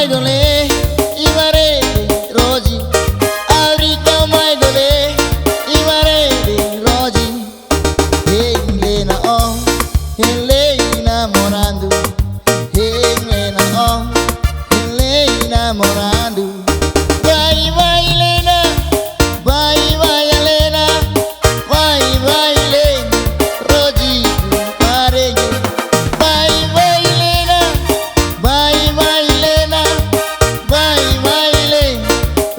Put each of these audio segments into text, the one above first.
mai dole imare roji Africa mai dole imare roji Helena oh Helena morandu Helena oh Helena morandu Bye bye Helena bye bye Helena bye bye Helena roji parege bye bye Helena bye bye Helena bye bye Helena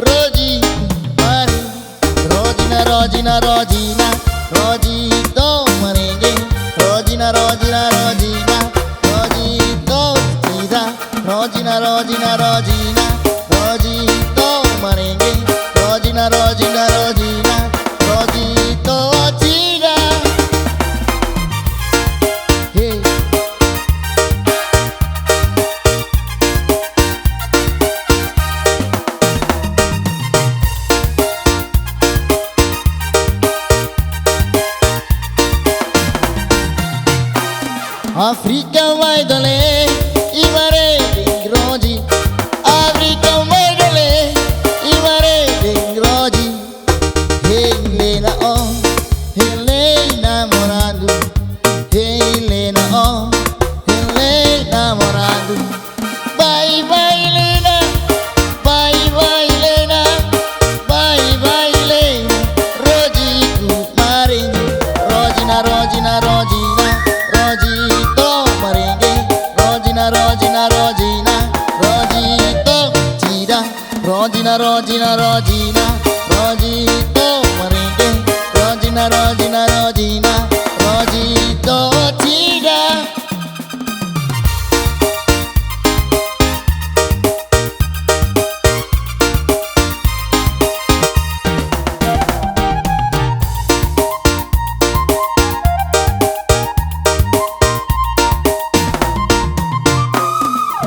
roji pare Rojina Rojina Rojina Rojito marenge Rojina Rojina Rojina Rojito tira Rojina Rojina Rojina Rojito marenge Rojina Rojina Rojina Rojito tira Hey Africa vai dole imare roji Africa vai dole imare roji Helena oh Helena morandu Helena oh Helena morandu Bye bye Helena bye bye Helena bye bye Helena roji kumaringi Rojina Rojina Rojina Rojito marenge Rojina Rojina Rojina Rojito tira Rojina Rojina Rojina Rojito marenge Rojina Rojina Rojina Rojito tira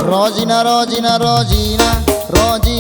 Rojina Rojina Rojina Rojina